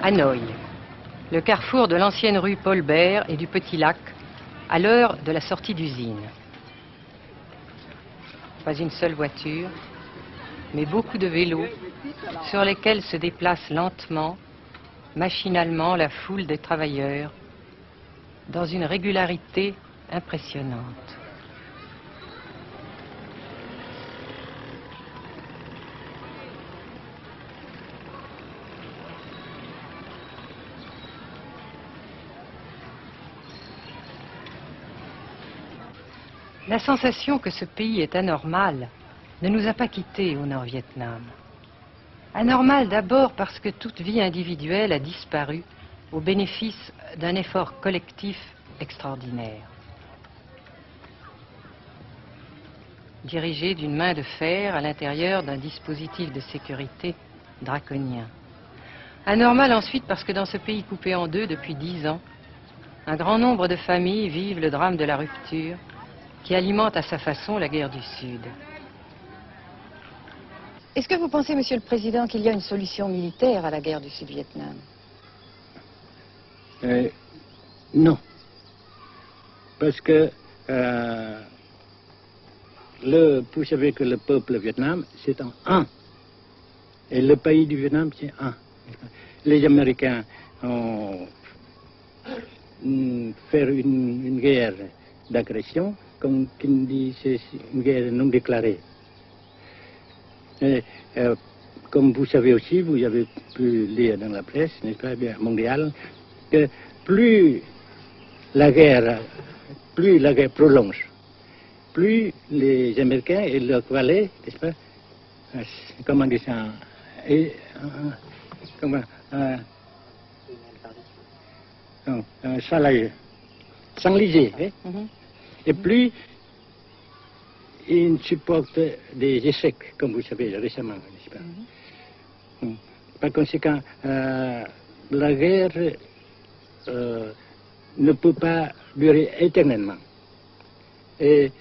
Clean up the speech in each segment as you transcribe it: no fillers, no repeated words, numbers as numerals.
Hanoï, le carrefour de l'ancienne rue Paul Bert et du Petit Lac, à l'heure de la sortie d'usine. Pas une seule voiture, mais beaucoup de vélos sur lesquels se déplace lentement, machinalement la foule des travailleurs, dans une régularité impressionnante. La sensation que ce pays est anormal ne nous a pas quittés au Nord-Vietnam. Anormal d'abord parce que toute vie individuelle a disparu au bénéfice d'un effort collectif extraordinaire. Dirigé d'une main de fer à l'intérieur d'un dispositif de sécurité draconien. Anormal ensuite parce que dans ce pays coupé en deux depuis 10 ans, un grand nombre de familles vivent le drame de la rupture qui alimente à sa façon la guerre du Sud. Est-ce que vous pensez, Monsieur le Président, qu'il y a une solution militaire à la guerre du Sud-Vietnam? Non. Parce que vous savez que le peuple vietnam, c'est en un. Et le pays du Vietnam, c'est un. Les Américains ont fait une guerre d'agression, comme qui dit, c'est une guerre non déclarée. Et, comme vous savez aussi, vous avez pu lire dans la presse, n'est-ce pas, bien, mondiale, que plus la guerre prolonge, plus les Américains et leurs valets, n'est-ce pas, comment dire ça, s'enliser, et plus ils supportent des échecs, comme vous savez récemment, n'est-ce pas? Par conséquent, la guerre ne peut pas durer éternellement. Et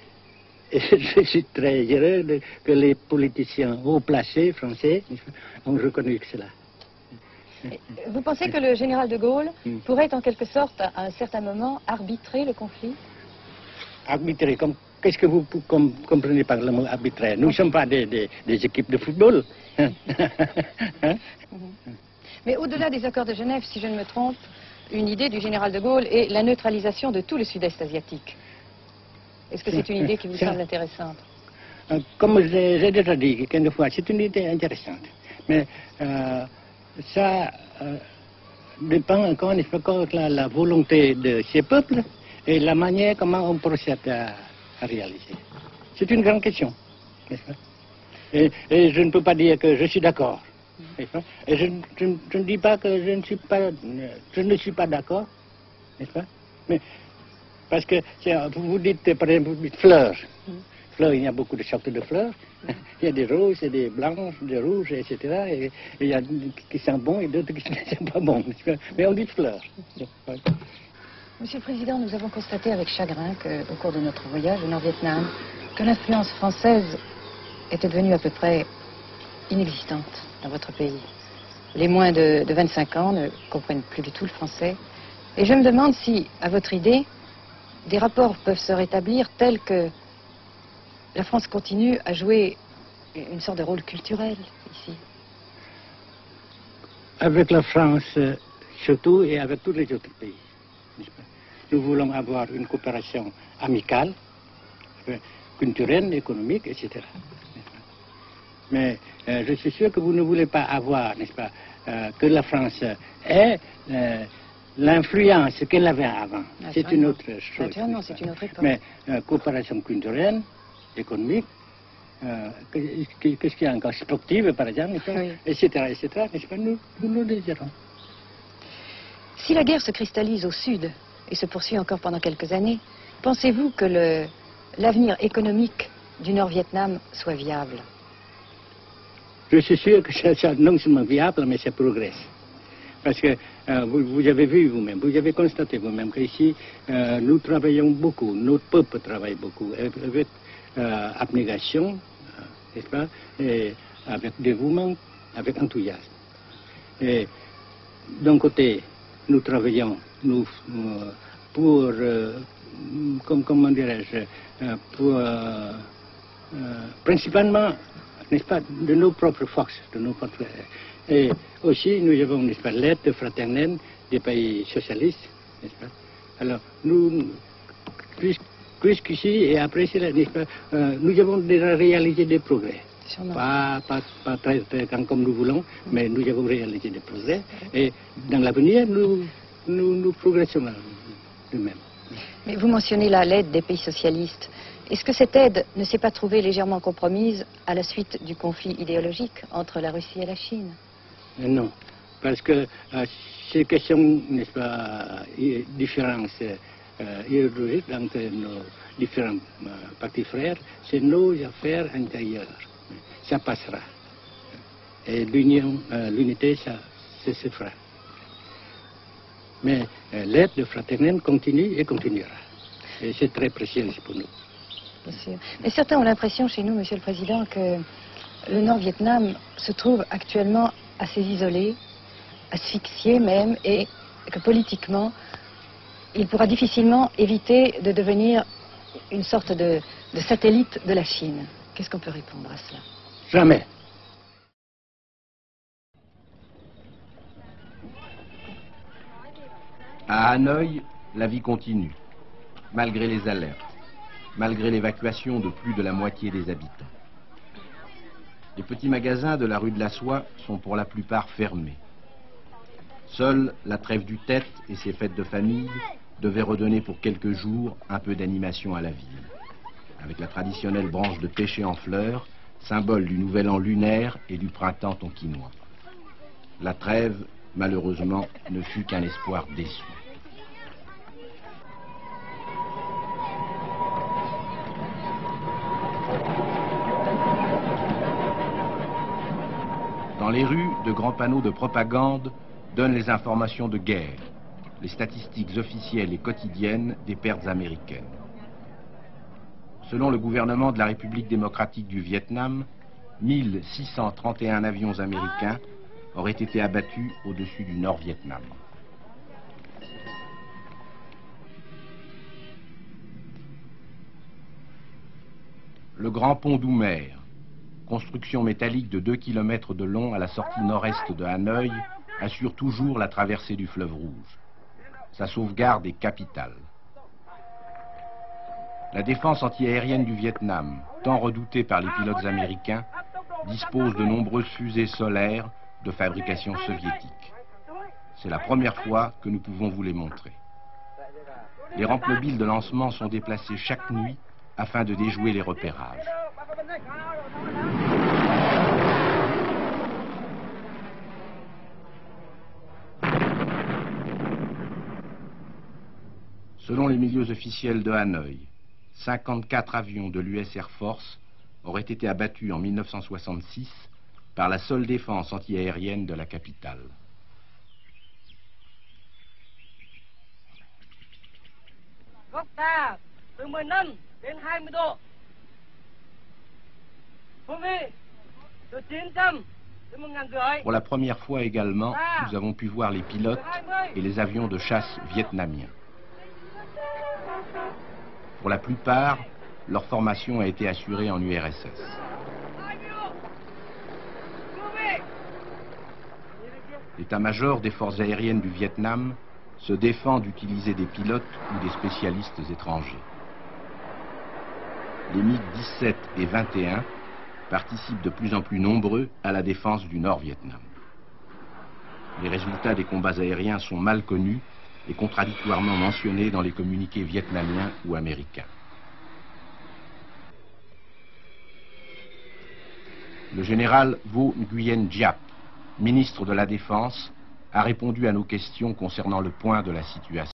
je suis très heureux que les politiciens haut placés français ont reconnu cela. Vous pensez que le général de Gaulle pourrait en quelque sorte, à un certain moment, arbitrer le conflit? Arbitrer, qu'est-ce que vous comprenez par le mot arbitraire? Nous ne sommes pas des équipes de football. Mais au-delà des accords de Genève, si je ne me trompe, une idée du général de Gaulle est la neutralisation de tout le sud-est asiatique. Est-ce que c'est une idée qui vous semble intéressante? Comme j'ai déjà dit quelquefois, c'est une idée intéressante. Mais ça dépend encore une fois de la volonté de ces peuples et la manière comment on procède à réaliser. C'est une grande question, n'est-ce pas? Et je ne peux pas dire que je suis d'accord. Et je ne dis pas que je ne suis pas d'accord, n'est-ce pas? Mais parce que vous dites, par exemple, vous dites fleurs. Fleurs, il y a beaucoup de sortes de fleurs. Il y a des roses, et des blanches, des rouges, etc. Et il y a qui sont bons et d'autres qui ne sont pas bons. Mais on dit fleurs. Monsieur le Président, nous avons constaté avec chagrin qu'au cours de notre voyage au Nord-Vietnam, que l'influence française était devenue à peu près inexistante dans votre pays. Les moins de 25 ans ne comprennent plus du tout le français. Et je me demande si, à votre idée, des rapports peuvent se rétablir tels que la France continue à jouer une sorte de rôle culturel ici. Avec la France, surtout, et avec tous les autres pays. Nous voulons avoir une coopération amicale, culturelle, économique, etc. Mais je suis sûr que vous ne voulez pas avoir, n'est-ce pas, que la France ait l'influence qu'elle avait avant. C'est une autre chose. Naturellement, c'est une autre époque. Mais coopération culturelle, économique, qu'est-ce qu'il y a encore, sportive par exemple, oui. etc., n'est-ce pas, nous le désirons. Si la guerre se cristallise au sud et se poursuit encore pendant quelques années, pensez-vous que l'avenir économique du Nord-Vietnam soit viable? Je suis sûr que c'est non seulement viable, mais ça progresse. Parce que vous avez vu vous-même, vous avez constaté vous-même qu'ici, nous travaillons beaucoup, notre peuple travaille beaucoup, avec abnégation, n'est-ce pas, et avec dévouement, avec enthousiasme. Et d'un côté, nous travaillons pour, comment dirais-je, pour, principalement, n'est-ce pas, de nos propres forces, de nos propres... Et aussi, nous avons, n'est-ce pas, l'aide fraternelle des pays socialistes, n'est-ce pas. Alors, nous, jusqu'ici et après cela, n'est-ce pas, nous avons déjà réalisé des progrès. Pas très grand comme nous voulons, mais nous avons réalisé des progrès. Et dans l'avenir, nous progressons de même. Mais vous mentionnez là l'aide des pays socialistes. Est-ce que cette aide ne s'est pas trouvée légèrement compromise à la suite du conflit idéologique entre la Russie et la Chine? Non, parce que ces questions, n'est-ce pas, différences idéologiques entre nos différents partis frères, c'est nos affaires intérieures. Ça passera. Et l'unité, ça se fera. Mais l'aide fraternelle continue et continuera. Et c'est très précieux pour nous. Bien sûr. Mais certains ont l'impression chez nous, Monsieur le Président, que le Nord-Vietnam se trouve actuellement assez isolé, asphyxié même, et que politiquement, il pourra difficilement éviter de devenir une sorte de satellite de la Chine. Qu'est-ce qu'on peut répondre à cela? Jamais. À Hanoï, la vie continue, malgré les alertes, malgré l'évacuation de plus de la moitié des habitants. Les petits magasins de la rue de la Soie sont pour la plupart fermés. Seule la trêve du Tête et ses fêtes de famille devaient redonner pour quelques jours un peu d'animation à la ville, avec la traditionnelle branche de pêcher en fleurs, symbole du nouvel an lunaire et du printemps tonkinois. La trêve, malheureusement, ne fut qu'un espoir déçu. Dans les rues, de grands panneaux de propagande donnent les informations de guerre, les statistiques officielles et quotidiennes des pertes américaines. Selon le gouvernement de la République démocratique du Vietnam, 1631 avions américains auraient été abattus au-dessus du Nord-Vietnam. Le Grand Pont d'Oumer, construction métallique de 2 km de long à la sortie nord-est de Hanoï, assure toujours la traversée du fleuve Rouge. Sa sauvegarde est capitale. La défense antiaérienne du Vietnam, tant redoutée par les pilotes américains, dispose de nombreuses fusées solaires de fabrication soviétique. C'est la première fois que nous pouvons vous les montrer. Les rampes mobiles de lancement sont déplacées chaque nuit afin de déjouer les repérages. Selon les milieux officiels de Hanoï, 54 avions de l'US Air Force auraient été abattus en 1966 par la seule défense antiaérienne de la capitale. Pour la première fois également, nous avons pu voir les pilotes et les avions de chasse vietnamiens. Pour la plupart, leur formation a été assurée en URSS. L'état-major des forces aériennes du Vietnam se défend d'utiliser des pilotes ou des spécialistes étrangers. Les MiG-17 et 21 participent de plus en plus nombreux à la défense du Nord-Vietnam. Les résultats des combats aériens sont mal connus et contradictoirement mentionnés dans les communiqués vietnamiens ou américains. Le général Vo Nguyen Giap, ministre de la Défense, a répondu à nos questions concernant le point de la situation.